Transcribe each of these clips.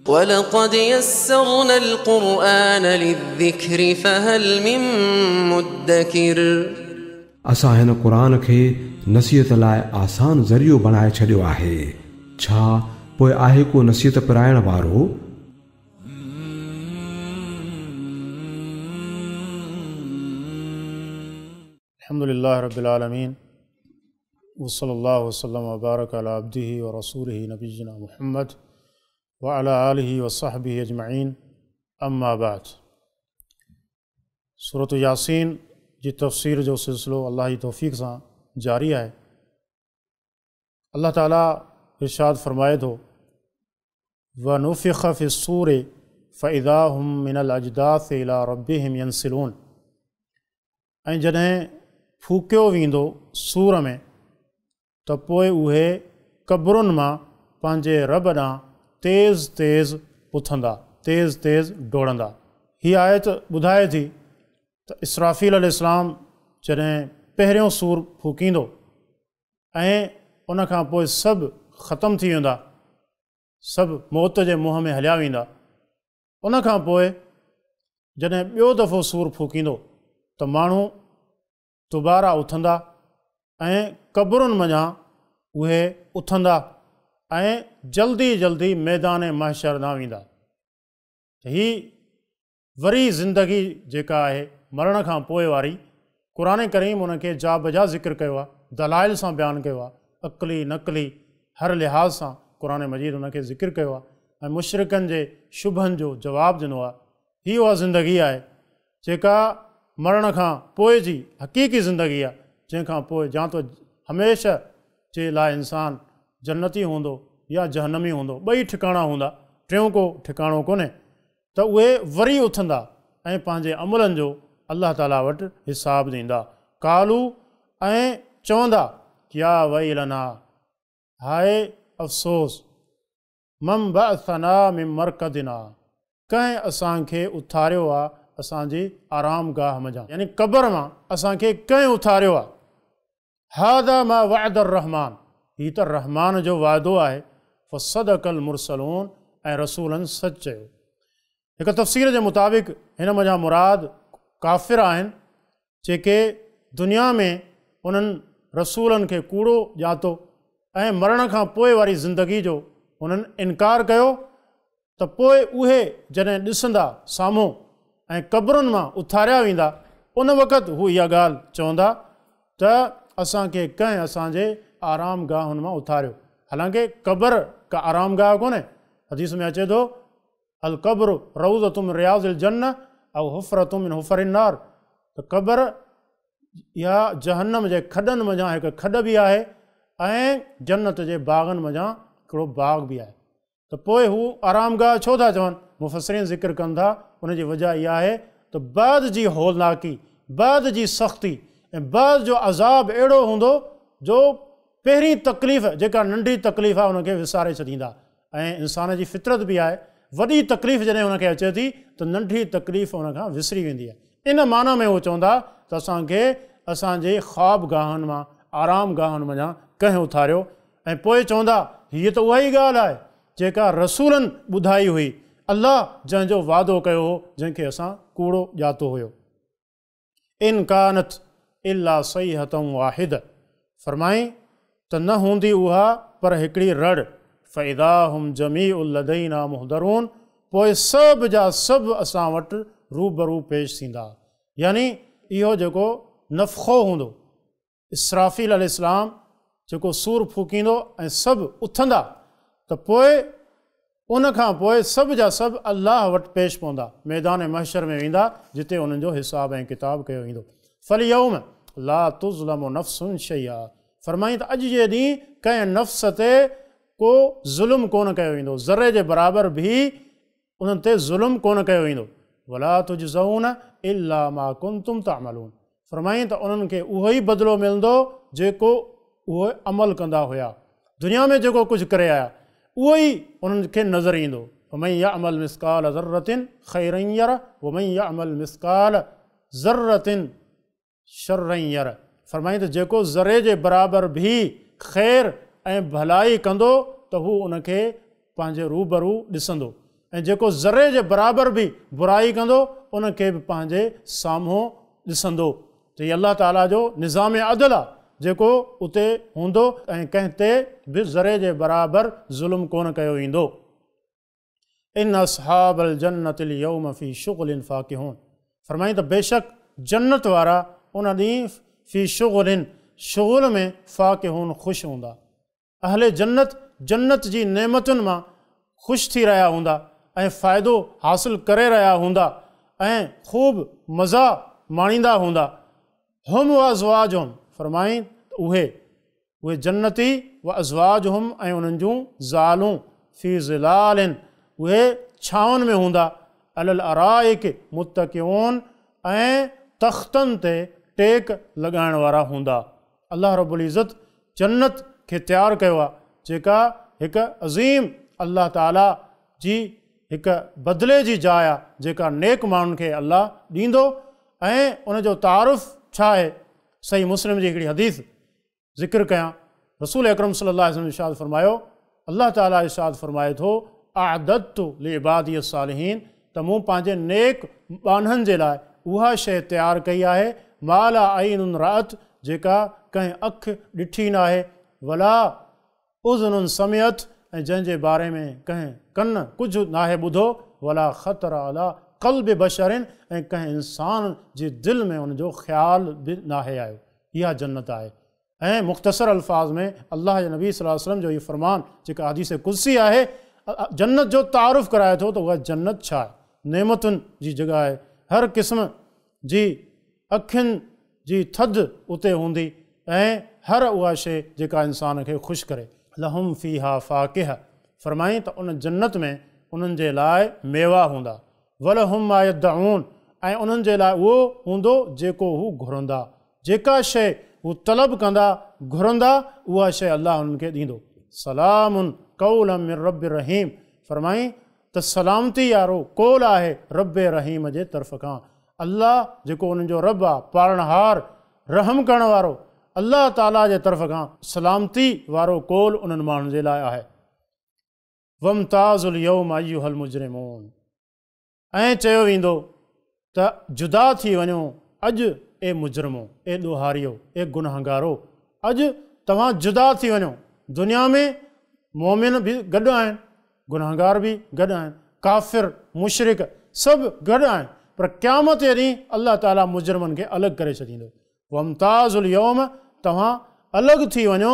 وَلَقَدْ يَسَّرْنَا الْقُرْآنَ لِلذِّكْرِ فَهَلْ مِن مُّدَّكِرٍ असां हिन क़ुरान खे नसीहत लाइ आसान ज़रियो बणाए छॾियो आहे। छा पोइ आहे को नसीहत पिराइण वारो? अल्हम्दुलिल्लाह रब्बिल आलमीन वसल्लल्लाहु वसल्लम व बारक अला अब्दिही व रसूलिही नबिय्यिना मुहम्मद व अला आलिही व सहबिही अजमईन, अम्मा बाद। सूरत यासीन जी तफ़सीर जो सिलसिलो अल्लाह जी तौफ़ीक़ सां जारी आहे। अल्लाह ताला इरशाद फ़रमाए थो, व नुफ़िख़ फ़िस्सूर फ़इज़ा हुम मिनल अजदाथ इला रब्बिहिम यंसिलून। ऐं जॾहिं फूकियो वेंदो सूर में त पोइ उहे क़ब्रुनि मां पंहिंजे रब ॾांहुं तेज़ तेज़ उथंदा, तेज़ तेज़ डोड़ंदा। हीअ आयत ॿुधाए थी त इसराफ़ील अलैहिस्सलाम जॾहिं पहिरियों सूर फूकींदो ऐं उन खां पोइ सभु ख़तमु थी वेंदा, सभु मौत जे मुंहं में हलिया वेंदा। उन खां पोइ जॾहिं ॿियो दफ़ो सूर फूकींदो त माण्हू दुबारा उथंदा ऐं क़ब्रुनि मञा उहे उथंदा ऐं जल्दी जल्दी मैदान महशर ॾांहुं वेंदा। हीअ वरी ज़िंदगी जेका आहे मरण खां पोइ वारी, क़ुरान करीम उनखे जा बजा ज़िक्र कयो आहे, दलाइल सां बयानु कयो आहे, अक़ली नक़ली हर लिहाज़ सां क़ुरान मजीद उनखे ज़िक्र कयो आहे ऐं मुशरिकनि जे शुभनि जो जवाबु ॾिनो आहे। हीअ उहा ज़िंदगी आहे जेका मरण खां पोइ जी हक़ीक़ी ज़िंदगी आहे, जंहिंखां पोइ या तो हमेशह जे लाइ इंसानु जन्नती हूंदो या जहन्नमी हूंदो, ॿई ठिकाणा हूंदा, टियों को ठिकाणो कोन्हे। त उहे वरी उथंदा ऐं पंहिंजे अमलनि जो अल्लाह ताला वटि हिसाबु ॾींदा। कालू ऐं चवंदा, या वैलना, हाय अफ़सोस, मम बअसना मिन मरकदिना, कंहिं असांखे उथारियो आहे असांजी आरामगाह मञा, यानी क़ब्र मां असांखे कंहिं उथारियो आहे। हादा मा वअद रहमान, हीअ त रहमान जो वाइदो आहे। फ़सदक़ल मुरसलून, ऐं रसूलनि सच चयो। हिकु तफ़सीर जे मुताबिक़ हिन मञा मुराद काफ़िर आहिनि जेके दुनिया में उन्हनि रसूलनि खे कूड़ो ॼातो ऐं मरण खां पोइ वारी ज़िंदगी जो उन्हनि इनकार कयो। त पोइ उहे जॾहिं ॾिसंदा साम्हूं ऐं क़ब्रुनि मां उथारिया वेंदा, उन वक़्तु हू इहा ॻाल्हि चवंदा त असांखे कंहिं असांजे आरामगाहुनि मां उथारियो। हालांकि क़ब्र का आरामगाह कोन्हे। हदीस में अचे थो, अल क़ब्र रऊज़तुम मिन रियाज़िल जन्नह औ हुफ़रतुम मिन हुफ़रिन नार। त क़ब्र इहा जहन्नम जे खॾनि मञा हिकु खॾ बि आहे ऐं जन्नत जे बाग़नि मञा हिकिड़ो बाग़ बि आहे। त पोइ हू आरामगाह छो था चवनि? मुफ़स्सिरीन ज़िक्र कनि था, उनजी वजह इहा आहे त बाद जी हौलनाकी, बाद जी सख़्ती ऐं बाद जो अज़ाब अहिड़ो हूंदो जो पहिरीं तकलीफ़ जेका नंढी तकलीफ़ आहे उनखे विसारे छॾींदा। ऐं इंसान जी फितरत बि आहे, वॾी तकलीफ़ जॾहिं हुनखे अचे थी त नंढी तकलीफ़ हुन खां विसरी वेंदी आहे। इन माना में उहो चवंदा त असांखे असांजे ख़्वाबगाहनि मां, आरामगाहनि मञा कंहिं उथारियो। ऐं पोइ चवंदा, हीअ त उहा ई ॻाल्हि आहे जेका रसूलनि ॿुधाई हुई, अल्लाह जंहिंजो वाइदो कयो हो, जंहिंखे असां कूड़ो ॼातो हुयो। इन कानत इल्ला सईहतम वाहिद, फरमाई त न हूंदी उहा पर हिकिड़ी रड़। फ़इज़ा हुम जमीउल लदैना मुहदरून, पोइ सभु जा सभु असां वटि रूबरू पेश थींदा। यानी इहो जेको नफ़ख़ो हूंदो, इसराफ़ील अलैहिस्सलाम जेको सूर फूकींदो ऐं सभु उथंदा, त पोइ उन खां पोइ सभु जा सभु अल्लाह वटि पेश पवंदा, मैदान महशर में वेंदा, जिते उन्हनि जो हिसाब ऐं किताब कयो वेंदो। फ़लयौम ला तुज़लमु नफ़्सुन शैआ, फरमाई त अॼु जे ॾींहुं कंहिं नफ़्स ते को ज़ुल्म कोन कयो वेंदो, ज़रे जे बराबरि बि उन्हनि ते ज़ुल्म कोन कयो वेंदो। वला तुजज़ऊन इल्ला मा कुंतुम तअमलून, फरमाई त उन्हनि खे उहो ई बदिलो मिलंदो जेको उहे अमल कंदा हुया। दुनिया में जेको कुझु करे आया उहो ई उन्हनि खे नज़र ईंदो। वमन यअमल मिस्काल ज़र्रतिन ख़ैरन यरह वमन यअमल मिस्काल ज़र्रतिन शर्रन यरह, फरमाई त जेको ज़रे जे बराबरि बि ख़ैर ऐं भलाई कंदो त हू उनखे पंहिंजे रूबरू ॾिसंदो, ऐं जेको ज़रे जे बराबरि बि बुराई कंदो उनखे बि पंहिंजे साम्हूं ॾिसंदो। त हीअ अलाह ताला जो निज़ाम अदल आहे जेको उते हूंदो ऐं कंहिं ते बि ज़रे जे बराबरि ज़ुल्म कोन कयो वेंदो। इन असहाबल जन्नतिल यौम फी शुग़लिन फ़ाकिहून, फरमाईं त बेशक जन्नत वारा उन ॾींहुं फी शुग़लिन शुग़ुल में फ़ाकिहून ख़ुशि हूंदा। अहले जन्नत जन्नत जी नेमतुनि मां ख़ुशि थी रहिया हूंदा ऐं फ़ाइदो हासिलु करे रहिया हूंदा ऐं ख़ूब मज़ा माणींदा हूंदा। हुम व अज़वाजुहुम, फरमाईं उहे जन्नती व अज़वाजुहुम ऐं उन्हनि जूं ज़ालूं फ़ी ज़िलालिन, उहे छांवनि में हूंदा, अलल अराइक मुत्तकिऊन, ऐं तख़्तनि ते टेक लॻाइण वारा हूंदा। अल्लाह रब्बुल इज़्ज़त जन्नत खे तयारु कयो आहे जेका हिकु अज़ीम अल्लाह ताला जी हिकु बदिले जी जाइ आहे जेका नेक माण्हुनि खे अल्लाह ॾींदो। ऐं उनजो तारुफ़ छा आहे? सही मुस्लिम जी हिकिड़ी हदीस ज़िक्र कयां। रसूल अकरम सल्लल्लाहु अलैहि वसल्लम इरशाद फरमायो, अल्लाह ताला इरशाद फरमाए थो, अअददतु लिइबादिय सालिहीन, त मूं पंहिंजे नेक बानहनि जे लाइ उहा शइ तयारु कई आहे, माला आइनुन रात, जेका कंहिं अखि ॾिठी न आहे, वला उज़नुन समियत, ऐं जंहिंजे बारे में कंहिं कन कुझु नाहे ॿुधो, वला ख़तर अला क़ल्ब बशरिन, ऐं कंहिं इंसान जे दिलि में उनजो ख़्यालु बि नाहे आयो। इहा जन्नत आहे। ऐं मुख़्तसर अल्फाज़ में अल्लाह जे नबी सल्लल्लाहु अलैहि वसल्लम जो इहो फ़रमान जेका हदीस कुदसी आहे जन्नत जो तारुफ़ कराए थो त उहा जन्नत छा आहे। नेमतुनि जी जॻह आहे, हर क़िस्म जी अखियुनि जी थधि उते हूंदी ऐं हर उहा शइ जेका इंसान खे ख़ुशि करे। लहुम फ़ीहा फ़ाकिह, फरमाईं त उन जन्नत में उन्हनि जे लाइ मेवा हूंदा। वलहुम मा यदऊन, ऐं उन्हनि जे लाइ उहो हूंदो जेको हू घुरंदा। जेका शइ हू तलब कंदा घुरंदा उहा शइ अल्लाह उन्हनि खे ॾींदो। सलामुन कौलम मिन रब्बिर रहीम, फरमाईं त सलामती वारो कौल आहे रब रहीम जे तरफ़ खां। अल्लाह जेको उन्हनि जो रब आहे, पालणहार, रहम करण वारो, अल्लाह ताला जे तरफ़ खां सलामती वारो कौल उन्हनि माण्हुनि जे लाइ आहे। वमताज़ुल यौम अय्युहल मुजरिमून, ऐं चयो वेंदो त जुदा थी वञो अॼु ए मुजरिमो, ए ॾोहारियो, ए गुनहगारो, अॼु तव्हां जुदा थी वञो। दुनिया में मोमिन बि गॾु आहिनि, गुनहगार बि गॾु आहिनि, काफ़िर मुशरिक सभु गॾु आहिनि, पर क़यामत जे ॾींहुं अल्लाह ताला मुजरिमनि खे अलॻि करे छॾींदो। वमताज़ुल यौम, तव्हां अलॻि थी वञो,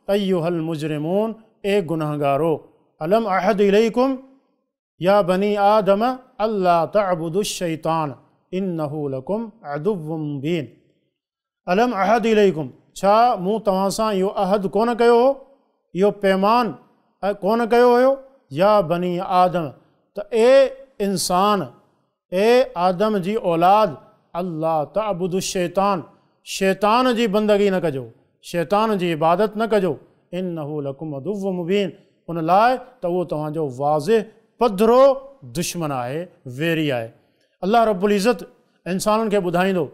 अय्युहल मुजरिमून, ए गुनहगारो। अलम अहद इलैकुम या बनी आदम अल्ला तअबुदु शैतान इन्नहु लकुम अदुव्वुम मुबीन। अलम अहद इलैकुम, छा मूं तव्हां सां इहो अहद कोन कयो हो, इहो पैमान कोन कयो हुयो? या बनी आदम, त ए इंसान, ए आदम जी औलाद, अल्लाह तअबुदु शैतान, शैतान जी बंदगी न कजो, शैतान जी इबादत न कजो। इन्नहु लकुम अदुव्वुम मुबीन, उन लाइ त उहो तव्हांजो वाज़िह पधरो दुश्मन आहे, वेरी आहे। अल्लाह रब्बुल इज़्ज़त इंसाननि खे ॿुधाईंदो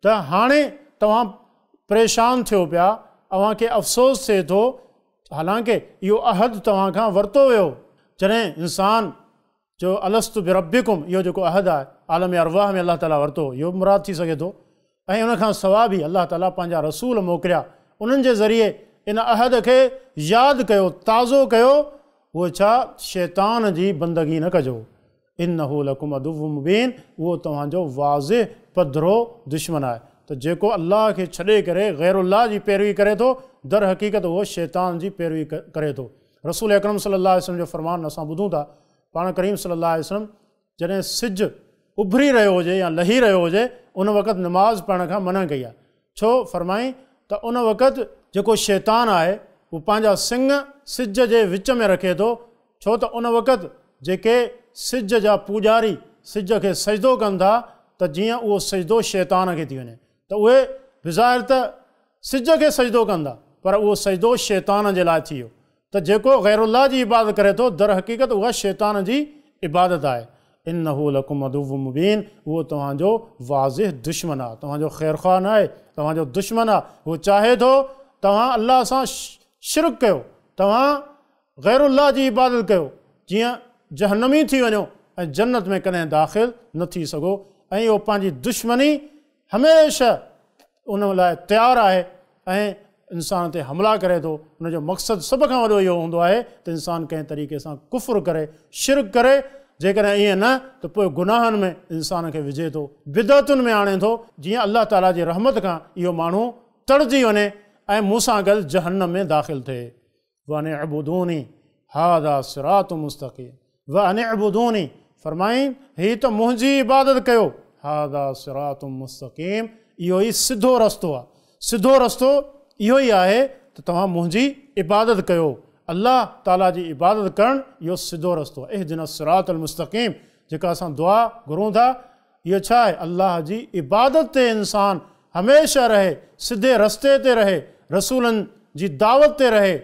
त हाणे तव्हां परेशान थियो पिया, तव्हांखे अफ़सोस थिए थो, हालांकि इहो अहद तव्हां खां वरितो वियो। जॾहिं इंसान जो अलस्तु बिरब्बिकुम, इहो जेको अहद आहे आलम अरवाह में अल्लाह ताला वरितो, इहो बि मुराद थी सघे थो। ऐं उनखां सवाइ बि अल्लाह ताला पंहिंजा रसूल मोकिलिया, उन्हनि जे ज़रिए इन अहद खे यादि कयो, ताज़ो कयो। उहो छा? शैतान जी बंदगी न कजो। इन्नहु लकुम अदुव्वुम मुबीन, उहो तव्हांजो वाज़िह पधरो दुश्मन आहे। त जेको अल्लाह खे छॾे करे ग़ैरुल्लाह जी पैरवी करे थो, दर हक़ीक़त उहो शैतान जी पैरवी करे थो। रसूल अकरम सल्लल्लाहु अलैहि वसल्लम जो फ़रमान असां ॿुधूं था, पाण करीम सल्लल्लाहु अलैहि वसल्लम जॾहिं सिज उभरी रहियो हुजे या लही रहियो हुजे, उन वक़्तु नमाज़ पढ़ण खां मना कई आहे। छो? फरमाईं त उन वक़्तु जेको शैतान आहे उहो पंहिंजा सिंग सिज जे विच में रखे थो। छो त उन वक़्तु जेके सिज जा पूॼारी सिज खे सजदो कनि था, त जीअं उहो सजदो शैतान खे थी वञे, त उहे बिज़ाहिर त सिज खे सजदो कनि था, पर उहो सजदो शैतान जे लाइ थी वियो। त जेको ग़ैरुल्लाह जी इबादत करे थो, दर हक़ीक़त उहा शैतान जी इबादत आहे। इन्नहु लकुम अदुव्वुम मुबीन, उहो तव्हांजो वाज़िह दुश्मन आहे, तव्हांजो ख़ैरख़्वाह न आहे, तव्हांजो दुश्मन आहे। उहो चाहे थो तव्हां अल्लाह सां शिरक कयो, तव्हां ग़ैरुल्लाह जी इबादत कयो, जीअं जहन्नमी थी वञो ऐं जन्नत में कॾहिं दाख़िल न थी सघो। ऐं इहो पंहिंजी दुश्मनी हमेशह उन लाइ तयारु आहे ऐं इंसान ते हमला करे थो। उनजो मक़सदु सभ खां वॾो इहो हूंदो आहे त इंसानु कंहिं तरीक़े सां कुफ़ुर करे, शिरक करे। जेकॾहिं ईअं न त पोइ गुनाहनि में इंसान खे विझे थो, बिदअतुनि में आणे थो, जीअं अलाह ताला जी रहमत खां इहो माण्हू तड़जी वञे ऐं मूंसां गॾु जहन्नम में दाख़िल थिए। वने अबुदूनी हादा सिरातु मुस्तक़ीम, वने अबुदूनी फरमाईं हीअ त मुंहिंजी इबादत कयो, हादा सिरातु मुस्तक़ीम, इहो ई सिधो रस्तो आहे। सिधो रस्तो इहो ई आहे त तव्हां मुंहिंजी इबादत कयो। अल्लाह ताला जी इबादत करणु इहो सिधो रस्तो आहे। इहदिना सिरातल मुस्तक़ीम जेका असां दुआ घुरूं था, इहो छा आहे? अल्लाह जी इबादत ते इंसानु हमेशह रहे, सिधे रस्ते ते रहे, रसूलनि जी दावत ते रहे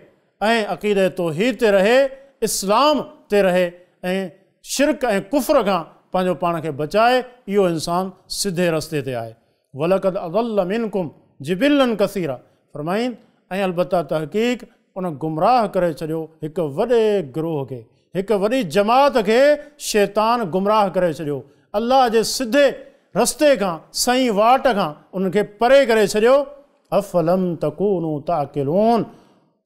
ऐं अक़ीदे तौहीद ते रहे, इस्लाम ते रहे ऐं शिरक ऐं कुफ़र खां पंहिंजो पाण खे बचाए। इहो इंसानु सिधे रस्ते ते आहे। वलक़द अज़ल्ल मिनकुम जिबिल्लन कसीरा फरमाईन, ऐं अलबत्ता तहक़ीक़ उन गुमराह करे छॾियो हिकु वॾे गिरोह खे, हिकु वॾी जमात खे शैतान गुमराह करे छॾियो। अल्लाह जे सिधे रस्ते खां, सही वाट खां उनखे परे करे छॾियो। अफ़लम तकूनू ताक़िलून,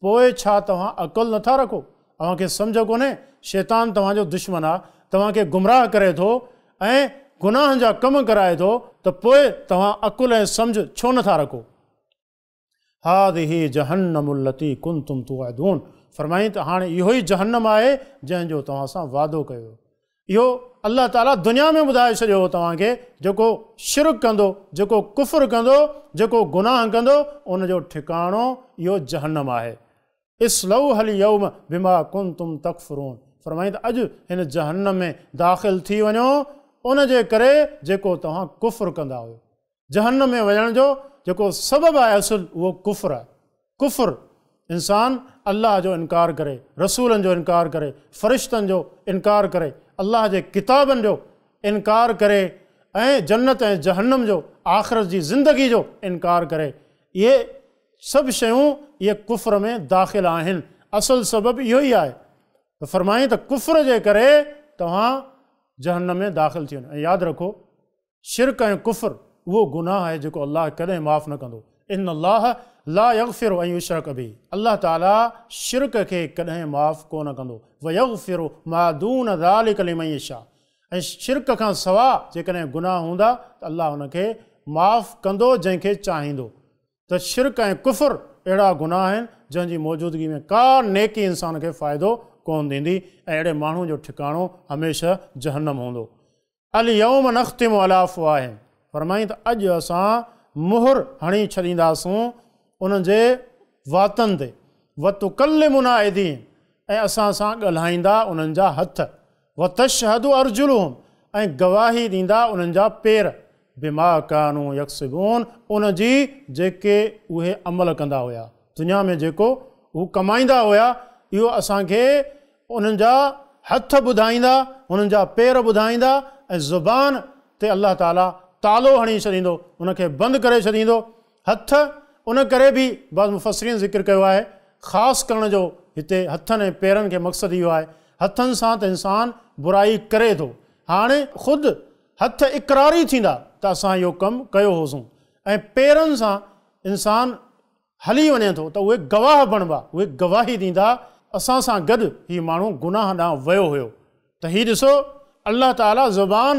पोइ छा तव्हां अक़ुलु नथा रखो? तव्हांखे सम्झ कोन्हे? शैतान तव्हांजो दुश्मन आहे, तव्हांखे गुमराह करे थो ऐं गुनाहनि जा कम कराए थो, त पोइ तव्हां अक़ुलु ऐं सम्झ छो नथा रखो? हादिही जहन्नमुल्लती कुंतुम तुअदून फरमाईं त हाणे इहो ई जहन्नम आहे जंहिंजो तव्हां सां वादो कयो। इहो अल्लाह ताला दुनिया में ॿुधाए छॾियो हो तव्हांखे, जेको शिरक कंदो, जेको कुफ़ुर कंदो, जेको गुनाह कंदो, उनजो ठिकाणो इहो जहन्नम आहे। इस्लऊ हल यौम बिमा कुंतुम तकफुरून फरमाईं त अॼु हिन जहन्नम में दाख़िल थी वञो उन जे करे जेको तव्हां कुफ़ुर कंदा हुयो। जहन्नम में वञण जो जेको सबबु आहे असुलु उहो कुफ़ुर आहे। कुफ़ुर इंसानु अल्लाह जो इनकार करे, रसूलनि जो इनकार करे, फ़रिश्तनि जो इनकार करे, अल्लाह जे किताबनि जो इनकार करे ऐं जन्नत ऐं जहन्नम जो, आख़िरत जी ज़िंदगी जो इनकार करे। इहे सभु शयूं इहे कुफ़र में दाख़िल आहिनि। असुलु सबबु इहो ई आहे। त फरमाईं त कुफ़र जे करे तव्हां जहन्नम में दाख़िल थी वञो। ऐं यादि रखो, शिरक ऐं कुफ़र उहो गुनाह आहे जेको अल्लाह कॾहिं माफ़ न कंदो। इन अल्लाह ला यग़फिरु अन युशरक बिही, अल्लाह ताला शिरक खे कॾहिं माफ़ कोन कंदो। व यग़फिरु मा दून ज़ालिक लिमन यशा, ऐं शिरक खां सवाइ जेकॾहिं गुनाह हूंदा त अल्लाह हुनखे माफ़ कंदो जंहिंखे चाहींदो। त शिरक ऐं कुफ़र अहिड़ा गुनाह आहिनि जंहिंजी मौजूदगी में का नेकी इंसान खे फ़ाइदो कोन ॾींदी ऐं अहिड़े माण्हू जो ठिकाणो हमेशह जहन्नम हूंदो। अल यौम नख़्तिमु अला अफ़वाहिहिम फरमाईं त अॼु असां मुहर हणी छॾींदासूं उन्हनि जे वातनि ते। व तुकल्लिमुना ऐदीहिम, ऐं असां सां ॻाल्हाईंदा उन्हनि जा हथ। व तशहदु अर्जुलुहुम, ऐं गवाही ॾींदा उन्हनि जा पेर। बिमा कानू यक्सिबून, उन जी जेके उहे अमल कंदा हुया, दुनिया में जेको हू कमाईंदा हुया, इहो असांखे उन्हनि जा हथ ॿुधाईंदा, उन्हनि जा पेर ॿुधाईंदा ऐं ज़ुबान ते अल्लाह ताला तालो हणी छॾींदो, उनखे बंदि करे छॾींदो। हथ उन करे बि बस मुफ़स्सिरीन ज़िक्र कयो आहे, ख़ासि करण जो हिते हथनि ऐं पेरनि खे मक़सदु इहो आहे। हथनि सां त इंसानु बुराई करे थो, हाणे ख़ुदि हथ इक़रारी थींदा त असां इहो कमु कयो होसूं, ऐं पेरनि सां इंसानु हली वञे थो त उहे गवाह बणिबा, उहे गवाही ॾींदा असां सां गॾु हीउ माण्हू गुनाह ॾांहुं वियो हुयो। त हीउ ॾिसो, अल्लाह ताला ज़ुबान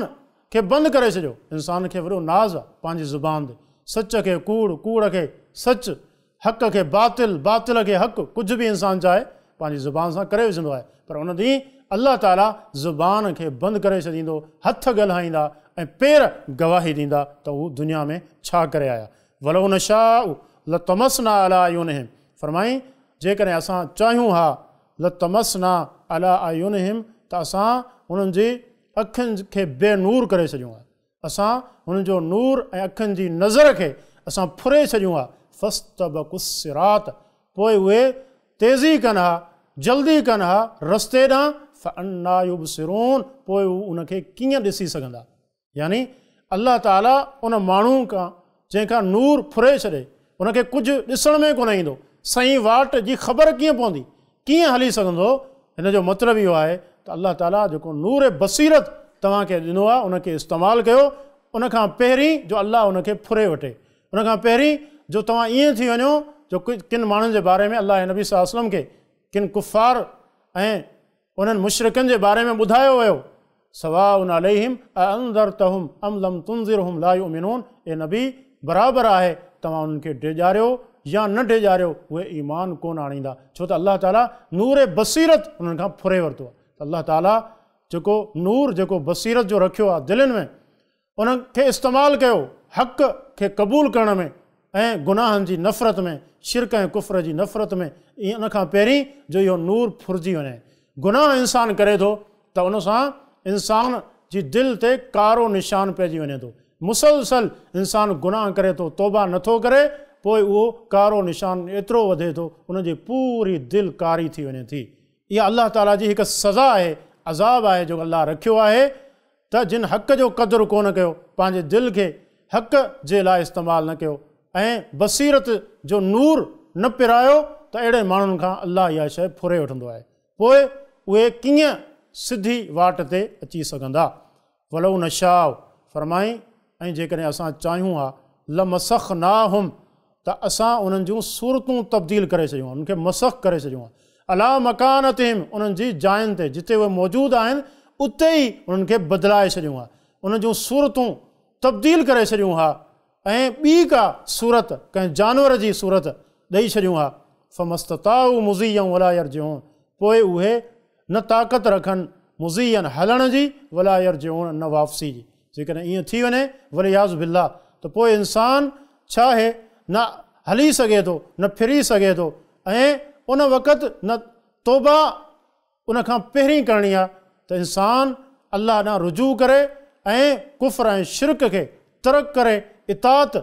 खे बंदि करे छॾियो। इंसान खे वॾो नाज़ आहे पंहिंजी ज़ुबान ते। सच खे कूड़, कूड़ खे सच, हक़ खे बातिल, बातिल खे हक़, कुझु बि इंसानु चाहे पंहिंजी ज़ुबान सां करे विझंदो आहे। पर उन ॾींहुं अल्लाह ताला ज़ुबान खे बंदि करे छॾींदो, हथ ॻाल्हाईंदा ऐं पेर गवाही ॾींदा त हू दुनिया में छा करे आया। वलो नशाउ लतमसना अला अयुनिहिम फरमाईं, जेकॾहिं असां चाहियूं हा, लतमसना अला अयुनिहिम, त असां हुननि जी अखियुनि खे बेनूर करे छॾियूं आहे। असां हुननि जो नूर ऐं अखियुनि जी नज़र खे असां फुरे छॾियूं आहे। फस्तबक़ुस सिरात, पोइ उहे तेज़ी कनि हा, जल्दी कनि हा रस्ते ॾांहुं। फअन्ना युबसिरून, पोइ हू उनखे कीअं ॾिसी सघंदा। यानी अल्लाह ताला उन माण्हू खां जंहिंखां नूर फुरे छॾे, उनखे कुझु ॾिसण में कोन ईंदो, सही वाट जी ख़बर कीअं पवंदी, कीअं हली सघंदो। हिन जो मतिलबु इहो आहे त अल्लाह ताला जेको नूर बसीरत तव्हांखे ॾिनो आहे उनखे इस्तेमालु कयो। उनखां पहिरीं जो अल्लाह उनखे फुरे वठे, उनखां पहिरीं जो तव्हां ईअं थी वञो जो किन माण्हुनि जे बारे में अल्लाह नबी सल्लल्लाहु अलैहि वसल्लम खे किन कुफ़ार ऐं उन्हनि मुशरिकनि जे बारे में ॿुधायो वियो, सवाउन अलैहिम अअंज़रतहुम अम लम तुनज़िरहुम ला युमिनून, ए नबी बराबरि आहे तव्हां उन्हनि खे डेॼारियो या न डेॼारियो उहे ईमान कोन आणींदा, छो त अल्लाह ताला नूर बसीरत उन्हनि खां फुरे वरितो आहे। अल्लाह ताला जेको नूर जेको बसीरत जो रखियो आहे दिलनि में, उनखे इस्तेमालु कयो हक़ खे क़बूलु करण में ऐं गुनाहनि जी नफ़रत में, शिरक ऐं कुफ़र जी नफ़रत में। ईअं उनखां पहिरीं जो इहो नूर फुरिजी वञे। गुनाह इंसान करे थो त उन सां इंसान जी दिलि ते कारो निशान पइजी वञे थो। मुसलसल इंसान गुनाह करे थो, तौबा नथो करे, पोइ उहो कारो निशान एतिरो वधे थो उनजी पूरी दिलि कारी थी वञे थी। इहा अल्लाह ताला जी हिकु सज़ा आहे, अज़ाब आहे जो अल्लाह रखियो आहे त जिन हक़ जो क़दुरु कोन कयो, पंहिंजे दिलि खे हक़ जे लाइ इस्तेमालु न कयो ऐं बसीरत जो नूर न पिरायो, त अहिड़े माण्हुनि खां अल्लाह इहा शइ फुरे वठंदो आहे। पोइ उहे कीअं सिधी वाट ते अची सघंदा। वलौ नशाउ फरमाई, ऐं जेकॾहिं असां चाहियूं हा लमसख़नाहुम, त असां उन्हनि जूं सूरतूं तब्दील करे छॾियूं, उन्हनि खे मसख़ करे छॾियूं अला मकानतिहिम, उन्हनि जी जायुनि ते जिते उहे मौजूदु आहिनि उते ई उन्हनि खे बदिलाए छॾियूं हा, उन्हनि जूं सूरतूं तब्दील करे छॾियूं हा ऐं ॿी का सूरत कंहिं जानवर जी सूरत ॾेई छॾियूं हा। फमस्तताउ मुज़ियन वला यरजिऊन, पोइ उहे न ताक़त रखनि मुज़ियन हलण जी, वला यरजिऊन न वापसी जी। जेकॾहिं ईअं थी वञे वलियाज़ु बिल्लाह, त पोइ इंसान छा आहे न हली सघे थो, न फिरी सघे थो, ऐं उन वक़्तु न तौबा उनखां पहिरीं करणी आहे त इंसान अल्लाह ॾांहुं रुजू करे ऐं कुफ़र ऐं शिरक खे तर्क करे इताअत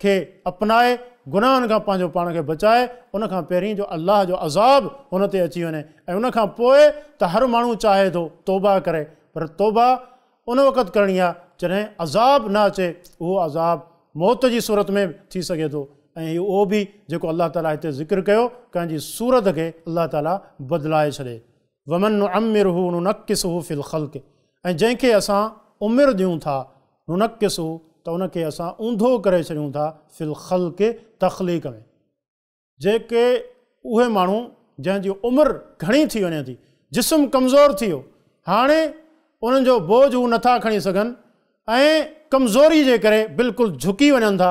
खे अपनाए, गुनाहनि खां पंहिंजो पाण खे बचाए। उनखां पहिरीं जो अल्लाह जो अज़ाब हुन ते अची वञे, ऐं उनखां पोइ त हर माण्हू चाहे थो तौबा करे, पर तौबा उन वक़्तु करणी आहे जॾहिं अज़ाब न अचे। उहो अज़ाब मौत जी सूरत में थी सघे थो, ऐं उहो बि जेको अल्लाह ताला हिते ज़िक्र कयो, कंहिंजी सूरत खे अल्लाह ताला बदिलाए छॾे। वमन नुअम्मिरहु नुनक्किसहु फिल ख़ल्क़, ऐं जंहिंखे असां उमिरि ॾियूं था नुनक्किसहु, त उनखे असां ऊंधो करे छॾियूं था फिल ख़ल्क़ तख़लीक़ में। जेके उहे माण्हू जंहिंजी उमिरि घणी थी वञे थी, जिस्म कमज़ोर थी वियो, हाणे उन्हनि जो बोझ हू नथा खणी सघनि ऐं कमज़ोरी जे करे बिल्कुलु झुकी वञनि था,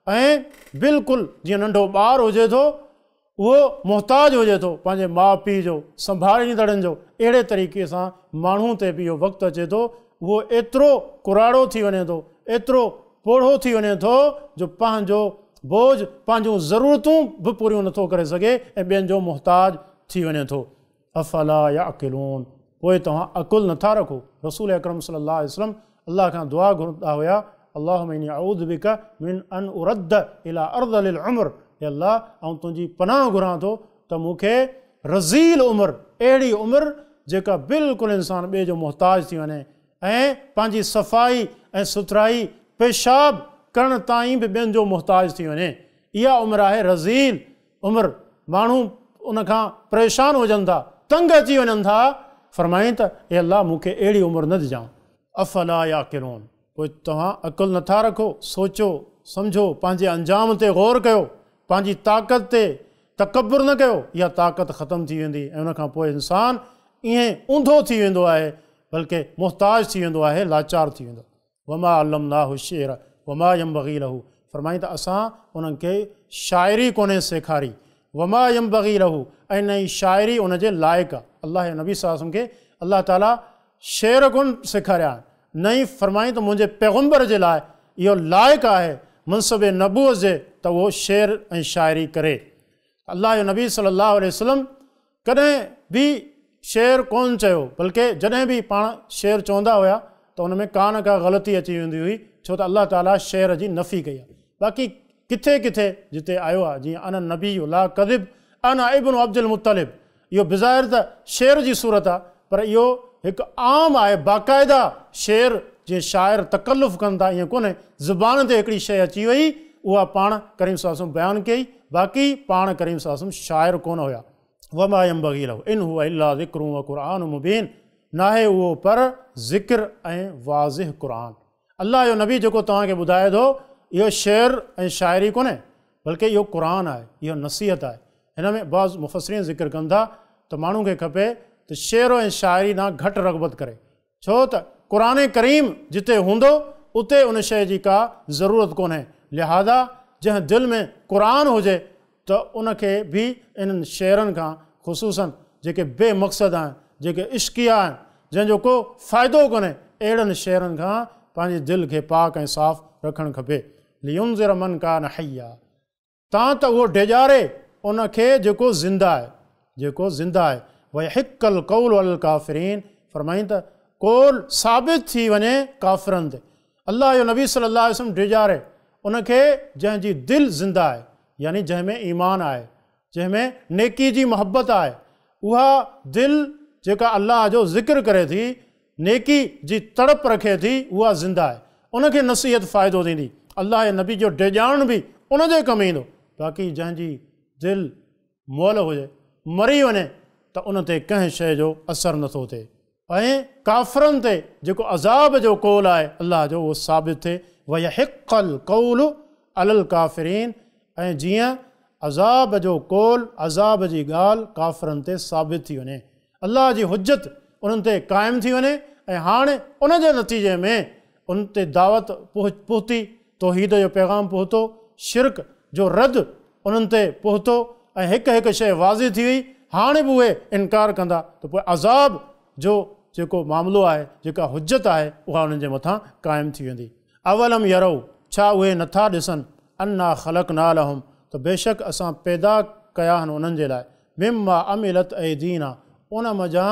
ऐं बिल्कुलु जीअं नंढो ॿारु हुजे थो, उहो मुहताज हुजे थो पंहिंजे माउ पीउ जो, संभालींदड़नि जो, अहिड़े तरीक़े सां माण्हू ते बि इहो वक़्तु अचे थो, उहो एतिरो कुराड़ो थी वञे थो, एतिरो पोढ़ो थी वञे थो जो पंहिंजो बोझ, पंहिंजूं ज़रूरतूं बि पूरियूं नथो करे सघे ऐं ॿियनि जो मुहताज थी वञे थो। अफ़ला याक़िलून, पोइ तव्हां अकुल नथा रखो। रसूल अकरम सल्लल्लाहु अलैहि वसल्लम अल्लाह खां दुआ घुरंदा हुया, अल्लाहुम्मा इन्नी अऊज़ु बिका मिन अन उरद्द इला अर्ज़लिल उम्र, हे अल्लाह ऐं तुंहिंजी पनाह घुरां थो त मूंखे रज़ील उमिरि, अहिड़ी उमिरि जेका बिल्कुलु इंसान ॿिए जो मुहताज थी वञे ऐं पंहिंजी सफ़ाई ऐं सुथराई पेशाब करण ताईं बि ॿियनि जो मुहताज थी वञे। इहा उमिरि आहे रज़ील उमिरि। माण्हू उनखां परेशान हुजनि था, तंग अची वञनि था, फरमाईं त हे अल्लाह मूंखे अहिड़ी उमिरि न ॾिजां। अफ़ला याक़िलून, पोइ तव्हां अकुल नथा रखो, सोचो सम्झो, पंहिंजे अंजाम ते गौर कयो, पंहिंजी ताक़त ते तकबुर न कयो, इहा ताक़त ख़तमु थी वेंदी ऐं उनखां पोइ इंसान ईअं ऊंधो थी वेंदो आहे, बल्कि मुहताज थी वेंदो आहे, लाचार थी वेंदो। वमा अल्लमनाहु शेर वमा यंबग़ी लहू, फरमाईं त असां उन्हनि खे शाइरी कोन्हे सेखारी, वमा यंबग़ी लहू, ऐं न ई शाइरी उनजे लाइक़ु आहे। अल्लाह नबी सल्लल्लाहु अलैहि वसल्लम खे अल्लाह ताला शेर कोन सेखारिया, न ई फरमाईं त मुंहिंजे पैगम्बर जे लाइ इहो लाइक़ु आहे मनसब नबूअत जे त उहो शेर ऐं शाइरी करे। अल्लाह जो नबी सल्लल्लाहु अलैहि वसल्लम कॾहिं बि शेर कोन चयो, बल्कि जॾहिं बि पाण शेर चवंदा हुया त उन में का न का ग़लती अची वेंदी हुई, छो त अल्लाह ताला शेर जी नफ़ी कई आहे। बाक़ी किथे किथे जिते आयो आहे, जीअं अन नबी ला कज़िब अना इब्नु अब्दुल मुत्तलिब, इहो बिज़ाहिर त शेर जी सूरत आहे, पर इहो हिकु आम आहे, बाक़ाइदा शेर। जीअं शाइर तकल्लुफ़ कनि था, ईअं कोन्हे ज़ुबान ते हिकिड़ी शइ अची वई, उहा पाण करीम सल्लल्लाहु अलैहि वसल्लम बयानु कई, बाक़ी पाण करीम सल्लल्लाहु अलैहि वसल्लम शाइर कोन हुया। वमा यंबग़ी लहू इन हुवा इल्ला ज़िक्रुन व क़ुरआनुम मुबीन, नाहे उहो पर ज़िक्र ऐं वाज़िह क़ुरान। अलाह जो नबी जेको तव्हांखे ॿुधाए थो इहो शेर ऐं शाइरी कोन्हे, बल्कि इहो क़ुरान आहे, इहो नसीहत आहे। हिन में बाज़ मुफ़सिरीन ज़िक्र कनि था त माण्हू खे खपे त शेर ऐं शाइरी ना घटि रग़बत करे, छो त क़ुरान करीम जिते हूंदो उते उन शइ जी का ज़रूरत कोन्हे। लिहाज़ा जंहिं दिलि में क़ुरान हुजे त उनखे बि इन्हनि शेरनि खां ख़ुसूसन जेके बेमक़सद आहिनि, जेके इश्किया आहिनि, जंहिंजो को फ़ाइदो कोन्हे, अहिड़नि शेरनि खां पंहिंजे दिलि खे पाक ऐं साफ़ु रखणु खपे। लियुनज़िर मन कान हय्या, तां त उहो डेॼारे उनखे जेको ज़िंदा आहे, जेको ज़िंदा आहे। वयहिक़्क़ल क़ौलु अल काफ़िरीन, फरमाईं त कौल साबित थी वञे काफ़िरनि ते। अलाह जो नबी सल्लल्लाहु अलैहि वसल्लम डेॼारे उनखे जंहिंजी दिलि ज़िंदा आहे, यानी जंहिंमें ईमान आहे, जंहिंमें नेकी जी मोहबत आहे, उहा दिलि जेका अलाह जो ज़िक्र करे थी, नेकी जी तड़प रखे थी, उहा ज़िंदा आहे। उनखे नसीहत फ़ाइदो ॾींदी। अलाह जे नबी जो डेॼारण बि उनजे कमु ईंदो। बाक़ी जंहिंजी दिलि मोल हुजे, मरी वञे त उन ते कंहिं शइ जो असरु नथो थिए। ऐं काफ़िरनि ते जेको अज़ाब जो कौल आहे अलाह जो, उहो साबित थिए। वयहिक़्क़ल क़ौलु अलल काफ़िरीन, ऐं जीअं अज़ाब जो कौल, अज़ाब जी ॻाल्हि काफ़िरनि ते साबित थी वञे, अलाह जी हुज्जत उन्हनि ते क़ाइमु थी वञे। ऐं हाणे उन जे नतीजे में उन ते दावत पहुती, तौहीद जो पैगाम पहुतो, शिरक जो रद उन्हनि ते पहुतो, ऐं हिकु हिकु शइ वाज़िह थी वई। हाणे बि उहे इनकार कंदा त पोइ अज़ाब जो जेको मामिलो आहे, जेका हुज्जत आहे, उहा उन्हनि जे मथां क़ाइमु थी वेंदी। अवलम यरऊ, छा उहे नथा ॾिसनि, अन्ना ख़लक़ना लहुम, त बेशक असां पैदा कया आहिनि उन्हनि जे लाइ, मिम्मा अमिलत ऐदीना, उन मज़ा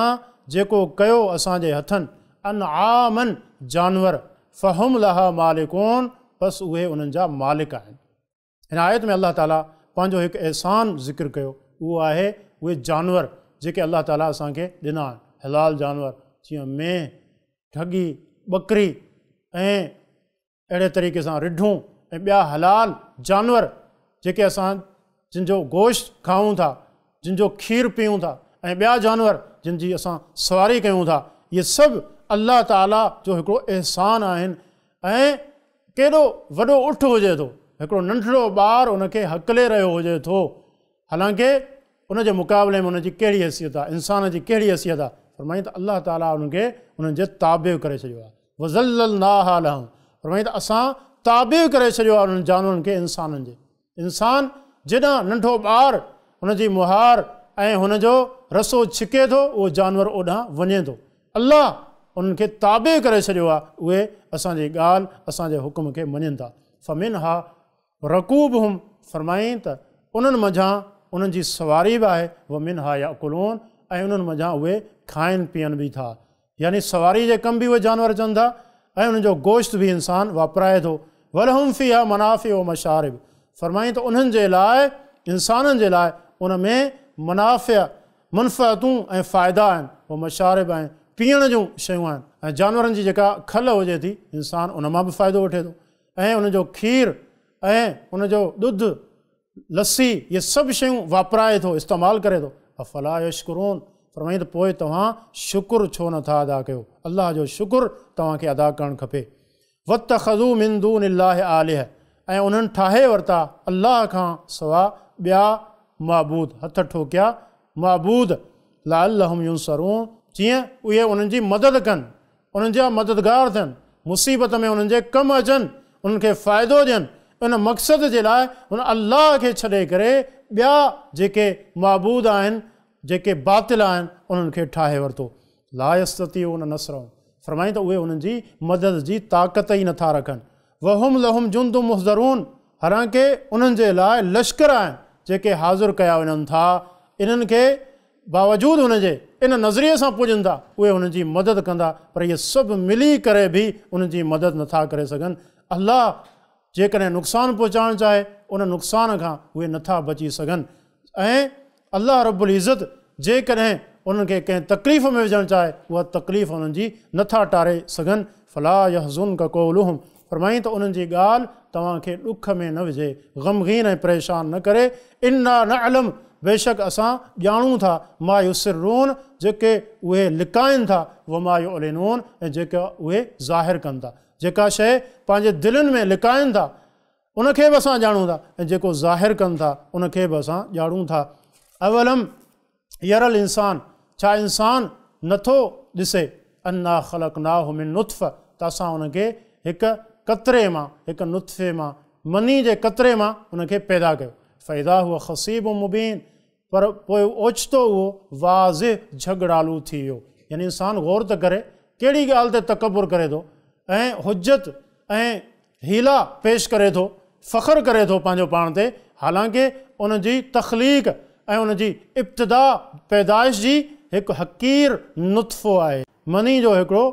जेको कयो असांजे हथनि, अनआमन जानवर, फ़हुम लहा मालिकून, बसि उहे उन्हनि जा मालिक आहिनि। हिन आयत में अलाह ताला पंहिंजो हिकु अहसान ज़िक्र कयो, उहो आहे उहे जानवर जेके अलाह ताला असांखे ॾिना आहिनि, हलाल जानवर, जीअं मेंह, ढगी, ॿकरी ऐं अहिड़े तरीक़े सां रिढूं ऐं ॿिया हलाल जानवर जेके असां जिन जो गोश्त खाऊं था, जिन जो खीरु पीऊं था, ऐं ॿिया जानवर जिन जी असां सवारी कयूं था, इहे सभु अलाह ताला जो हिकिड़ो अहसान आहिनि। ऐं केॾो वॾो उठ हुजे थो, हिकिड़ो नंढड़ो ॿारु उनखे हकले रहियो हुजे थो, हालांकि उनजे मुक़ाबले में उनजी कहिड़ी हैसियत आहे, इंसान जी कहिड़ी हैसियत आहे। फरमाईं त अलाह ताला उनखे उन्हनि जे ताबे करे छॾियो आहे। वज़ल्लल्नाहा लहुम, फरमाईं त असां ताबे करे छॾियो आहे उन्हनि जानवरनि खे इंसाननि जे। इंसान जेॾां नंढो ॿारु हुनजी मुहार ऐं हुनजो रसो छिके थो, उहो जानवर ओॾां वञे थो। अलाह उन्हनि खे ताबे करे छॾियो आहे, उहे असांजी ॻाल्हि, असांजे हुकुम खे मञनि था। फ़मिन हा रकूब हुम, फरमाईं त उन्हनि मंझां उन्हनि जी सवारी बि आहे, वमिन हा याकुलून, ऐं उन्हनि मंझां उहे खाइनि पीअनि बि था, यानी सवारी जे कम बि उहे जानवर अचनि था, ऐं उन्हनि जो गोश्त बि इंसान वापराए थो। वलहुम फ़ीहा मनाफ़िअ व मशारिब, फरमाईं त उन्हनि जे लाइ, इंसाननि जे लाइ उन में मनाफ़िअ, मुनफ़अतूं ऐं फ़ाइदा आहिनि, उहो मशारिब ऐं पीअण जूं शयूं आहिनि। ऐं जानवरनि जी जेका खल हुजे थी, इंसान उन मां बि फ़ाइदो वठे थो, ऐं उनजो खीरु ऐं उनजो ॾुध, लस्सी, इहे सभु शयूं वापराए थो, इस्तेमालु करे थो। अफ़ला यशकुरून, फरमाईं त पोइ तव्हां शुकुरु छो नथा अदा कयो, अलाह जो शुकुरु तव्हांखे अदा करणु खपे। वत्तख़ज़ू मिन दूनिल्लाहि आलिह, ऐं उन्हनि ठाहे वरिता अलाह खां सवा ॿिया माबूद, हथ ठोकिया माबूद, लअल्लहुम युनसरून, जीअं उहे उन्हनि जी मदद कनि, उन्हनि जा मददगार थियनि, मुसीबत में उन्हनि जे कमु अचनि, उन्हनि खे फ़ाइदो ॾियनि। उन मक़सद जे लाइ हुन अलाह खे छॾे करे ॿिया जेके माबूद आहिनि, जेके बातिल आहिनि, उन्हनि खे ठाहे वरितो। ला यस्ततीऊन नसरहुम, फरमाईं त उहे उन्हनि जी मदद जी ताक़त ई नथा रखनि। वहुम लहुम जुंदुम मुहज़रून, हालांकि उन्हनि जे लाइ लश्कर आहिनि जेके हाज़िर कया वञनि था, इन्हनि खे बावजूदु हुनजे इन नज़रिए सां पुॼनि था, उहे उन्हनि जी मदद कंदा, पर इहे सभु मिली करे बि उन्हनि जी मदद नथा करे सघनि। अलाह जेकॾहिं नुक़सानु पहुचाइणु चाहे, उन नुक़सान खां उहे नथा बची सघनि। ऐं अलाह रब्बुल इज़्ज़त जेकॾहिं उन्हनि खे कंहिं तकलीफ़ में विझणु चाहे, उहा तकलीफ़ उन्हनि जी नथा टारे सघनि। फला यहज़ुनक क़ौलुहुम, फरमाईं त उन्हनि जी ॻाल्हि तव्हांखे ॾुख में न विझे, ग़मगीन ऐं परेशान न करे। इन्ना नअलम, बेशक असां ॼाणूं था मा युसिरून जेके उहे लिकाइनि था वमा युअलिनून ऐं जेका उहे ज़ाहिर कनि था। जेका शइ पंहिंजे दिलनि में लिकाइनि था उनखे बि असां ॼाणूं था ऐं जेको ज़ाहिर कनि था उनखे बि असां ॼाणूं था। अवलम यरल इंसान, छा इंसान नथो ॾिसे अन्ना ख़लक़नाहु मिन नुत्फ़, त असां उनखे हिकु कतरे मां, हिकु नुत्फ़े मां, मनी जे कतरे मां उनखे पैदा कयो। फ़इज़ा हुव ख़सीब मुबीन, पर पोइ ओचितो उहो वाज़िह झगड़ालू थी वियो। यानी इंसानु ग़ौर त करे कहिड़ी ॻाल्हि ते तकबुर करे थो ऐं हुज्जत ऐं हीला पेश करे थो, फ़ख़्रु करे थो पंहिंजो पाण ते, हालांकि उनजी तख़लीक़ ऐं उनजी इब्तिदा पैदाइश जी हिकु हक़ीर नुत्फ़ो आहे, मनी जो हिकिड़ो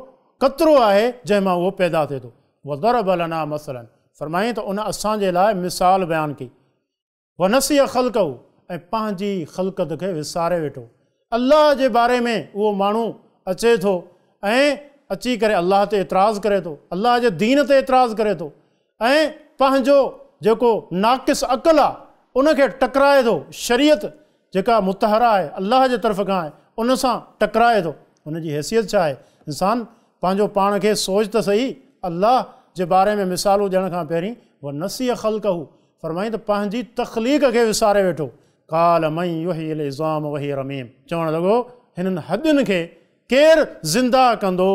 कतरो आहे जंहिंमां उहो पैदा थिए थो। वदरब लना मसलन, फरमाईं त उन असांजे लाइ मिसाल बयानु कई। वनसिय ख़ल्क़हू, ऐं पंहिंजी ख़ल्क़त खे विसारे वेठो। अल्लाह जे बारे में उहो माण्हू अचे थो ऐं अची करे अल्लाह ते एतिराज़ु करे थो, अल्लाह जे दीन ते एतिराज़ु करे थो ऐं पंहिंजो जेको नाक़िस अक़ल आहे उनखे टकराए थो, शरीयत जेका मुतहरा आहे अल्लाह जे तरफ़ खां आहे उन सां टकराए थो। उनजी हैसियत छा आहे? इंसानु पंहिंजो पाण खे सोच त सही, अल्लाह जे बारे में मिसालूं ॾियण खां पहिरीं वनसिय ख़ल्क़हू, फरमाईं त पंहिंजी तख़लीक़ खे विसारे वेठो। काल मन युहील इज़ाम वही रमीम, चवणु लॻो हिननि हॾियुनि खे केरु ज़िंदा कंदो,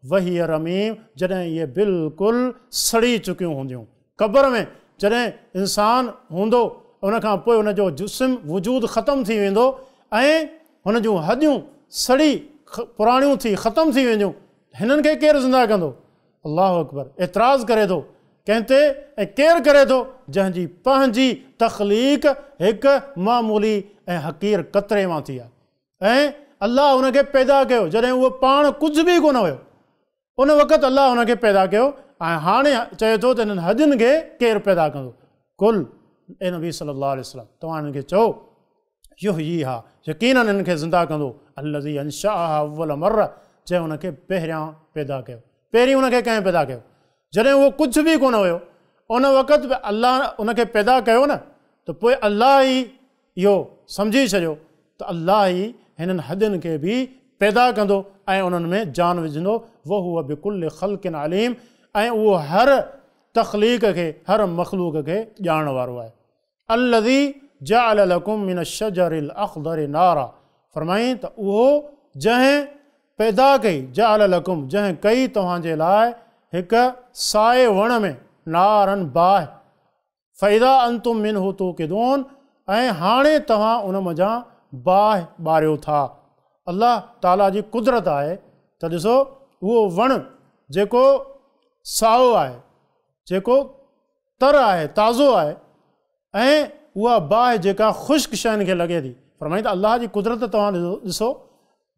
वही रमीम, जॾहिं इहे बिल्कुलु सड़ी चुकियूं हूंदियूं। क़बर में जॾहिं इंसानु हूंदो उनखां पोइ उनजो जिस्म वजूद ख़तमु थी वेंदो ऐं हुन जूं हॾियूं सड़ी पुराणियूं थी ख़तमु थी वेंदियूं, हिननि खे केरु ज़िंदा कंदो? अल्लाहु अकबर। एतिराज़ु करे थो कंहिं ते, ऐं केरु करे थो? जंहिंजी पंहिंजी तख़लीक़ हिकु मामूली ऐं हक़ीर कतरे मां थी आहे ऐं अल्लाह हुनखे पैदा कयो जॾहिं उहो पाण कुझु बि कोन हुयो। उन वक़्तु अल्लाह हुनखे पैदा कयो ऐं हाणे चए थो त हिननि हॾियुनि खे केरु पैदा कंदो? कुल, ए नबी सल्लल्लाहु अलैहि वसल्लम, तव्हां हिननि खे चओ युहयी हा, यकीनन हिन खे ज़िंदा कंदो, अल्लज़ी अंशअहा अव्वल मर्र, जंहिं हुनखे पहिरियां पैदा कयो। पहिरीं हुनखे कंहिं पैदा कयो? जॾहिं उहो कुझु बि कोन हुयो उन वक़्तु बि अल्लाह उनखे पैदा कयो न, त पोइ अल्लाह ई इहो सम्झी छॾियो त अल्लाह ई हिननि हॾियुनि खे बि पैदा कंदो ऐं उन्हनि में जान विझंदो। वो हुव बिकुल्लि ख़ल्क़िन अलीम, ऐं उहो हर तख़लीक़ खे, हर मख़लूक़ खे ॼाणण वारो आहे। अल्लज़ी जअल लकुम मिन अश्शजरिल अख़्दरि नारा, फरमाईं त उहो जंहिं पैदा कई, जअल लकुम, जंहिं कई तव्हांजे लाइ हिकु साए वण में, नारन बाहि, फ़इज़ा अंतुम मिनहु तूक़िदून, ऐं हाणे तव्हां उन मज़ा बाहि ॿारियो था। अल्लाह ताला जी कुदरत आहे त ॾिसो उहो वणु जेको साओ आहे, जेको तर आहे, ताज़ो आहे, ऐं उहा बाहि जेका ख़ुश्क शयुनि खे लॻे थी। फरमाईं त अल्लाह जी कुदरत तव्हां ॾिसो।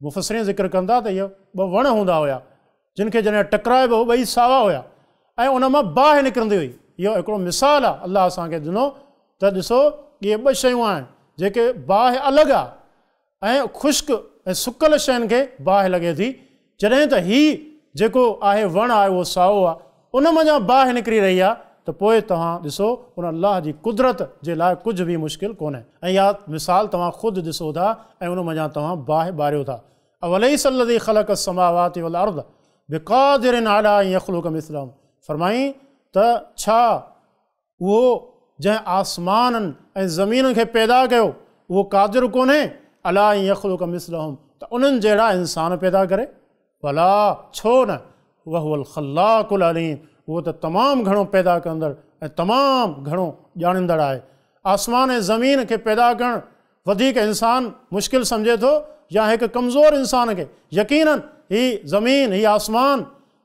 मुफ़सिरीन ज़िक्र कंदा त इहे ॿ वण हूंदा हुया जिन खे जॾहिं टकराइबो ॿई सावा हुया ऐं उन मां बाहि निकिरंदी हुई। इहो हिकिड़ो मिसाल आहे अल्लाह असांखे ॾिनो त ॾिसो इहे ॿ शयूं आहिनि जेके बाहि अलॻि आहे ऐं ख़ुश्क ऐं सुकल शयुनि खे बाहि लॻे थी। जॾहिं त हीउ जेको आहे वणु आहे उहो साओ आहे, उन मञा बाहि निकिरी रही आहे, त पोइ तव्हां ॾिसो उन अल्लाह जी कुदरत जे लाइ कुझु बि मुश्किल कोन्हे। ऐं इहा मिसाल तव्हां ख़ुदि ॾिसो था ऐं उन मञा तव्हां बाहि ॿारियो था। अवलैस अल्लज़ी ख़लक़ अस्समावाति वल अर्द बिक़ादिरिन अला अन यख़्लुक़ मिस्लहुम, फरमाईं त छा उहो जंहिं आसमाननि ऐं ज़मीन खे पैदा कयो उहो क़ादिर कोन्हे अला अन यख़्लुक़ मिस्लहुम, त उन्हनि जहिड़ा इंसान पैदा करे? भला छो न, वहुवल ख़ल्लाक़ुल अलीम, उहो त तमामु घणो पैदा कंदड़ ऐं तमामु घणो ॼाणींदड़ आहे। आसमान ऐं ज़मीन खे पैदा करणु वधीक इंसानु मुश्किल सम्झे थो या हिकु कमज़ोर इंसान खे? यकीनन हीअ ज़मीन, हीअ आसमान,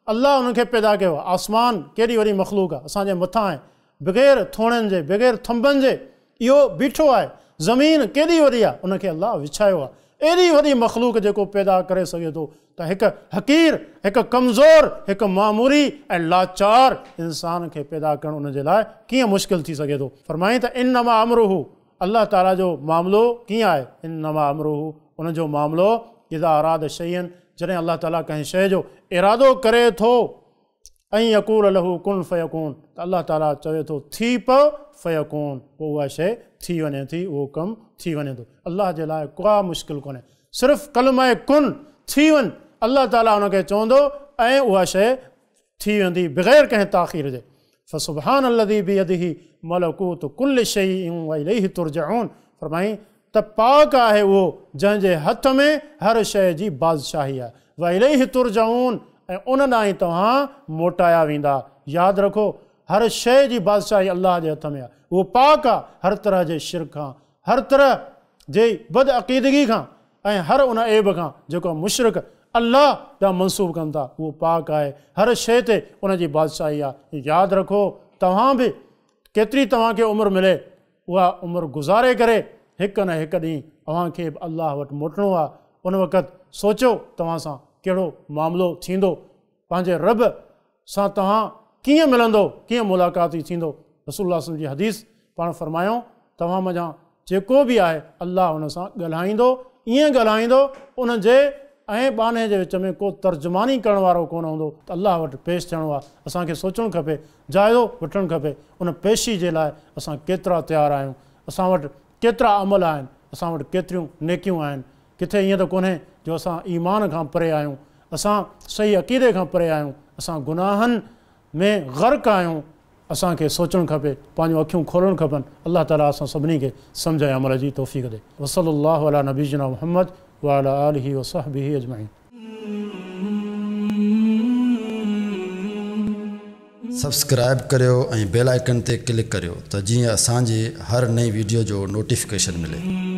अल्लाह उनखे पैदा कयो। आसमान केॾी वॾी मख़लूक़ आहे, असांजे मथां आहे, बग़ैर थोड़नि जे, बग़ैर थंभनि जे इहो बीठो आहे। ज़मीन केॾी वॾी आहे, उनखे अल्लाह विछायो आहे। एॾी वॾी मख़लूक़ जेको पैदा करे सघे थो त हिकु हक़ीर, हिकु कमज़ोर, हिकु मामूली ऐं लाचार इंसान खे पैदा करणु उनजे लाइ कीअं मुश्किल थी सघे थो? फरमाईं त इन्नमा अमरुहु, अल्लाह ताला जो मामिलो कीअं आहे? इन्नमा अमरुहु, उनजो मामिलो इज़ा अराद शयन, जॾहिं अल्लाह ताला कंहिं शइ जो इरादो करे थो ऐं यक़ूल लहू कुन फ़यकून, त अल्लाह ताला चवे थो थी पओ फ़यकून, पोइ उहा शइ थी वञे थी, उहो कमु थी वञे थो। अल्लाह जे लाइ का मुश्किल कोन्हे, सिर्फ़ु कलमा कुन थी वञ, अल्लाह ताला हुनखे चवंदो ऐं उहा शइ थी वेंदी बग़ैर कंहिं ताख़ीर जे। फ़सुब्हान अल्लज़ी बियदिही मलकूतु कुल्लि शैइन व इलैहि तुरजऊन, फरमाई त पाक आहे उहो जंहिंजे हथ में हर शइ जी बादशाही आहे, व इलैहि तुरजऊन, ऐं उन ॾांहुं ई तव्हां मोटाया वेंदा। यादि रखो, हर शइ जी बादशाही अल्लाह जे हथ में आहे, उहो पाक आहे हर तरह जे शिरक खां, हर तरह जे बदअक़ीदगी खां, ऐं हर उन ऐब खां जेको मुशरिक अल्लाह ॾांहुं मनसूब कनि था, उहो पाक आहे, हर शइ ते उन जी बादशाही आहे। यादि रखो, तव्हां बि केतिरी तव्हांखे उमिरि मिले, उहा उमिरि गुज़ारे करे हिकु न हिकु ॾींहुं तव्हांखे बि अल्लाह वटि मोटिणो आहे। उन वक़्तु सोचो तव्हां सां कहिड़ो मामिलो थींदो, पंहिंजे रब सां तव्हां कीअं मिलंदो, कीअं मुलाक़ात थींदो। रसूलुल्लाह सल्लल्लाहु अलैहि वसल्लम जी हदीस पाण फरमायूं, तव्हां मञा जेको बि आहे अल्लाह हुन सां ॻाल्हाईंदो, ईअं ॻाल्हाईंदो उन जे ऐं बाने जे विच में को तर्जुमानी करण वारो कोन हूंदो, त अल्लाह वटि पेश थियणो आहे। असांखे सोचणु खपे, जाइज़ो वठणु खपे, उन पेशी जे लाइ असां केतिरा तयारु आहियूं, असां वटि केतिरा अमल आहिनि, असां वटि केतिरियूं नेकियूं आहिनि। किथे ईअं त कोन्हे जो असां ईमान खां परे आहियूं, असां सही अक़ीदे खां परे आहियूं, असां गुनाहनि में ग़र्क़ आहियूं। असांखे सोचणु खपे, पंहिंजूं अखियूं खोलणु खपनि। अल्लाह ताला असां सभिनी खे सम्झ ऐं अमल जी तौफ़ीक़ ॾे। वसल्लल्लाहु अला नबीना मुहम्मद व अला आलिहि व सहबिहि अजमईन। सब्सक्राइब करियो ऐं बेल आइकन ते क्लिक करियो त जीअं असांजी हर नई वीडियो जो नोटिफिकेशन मिले।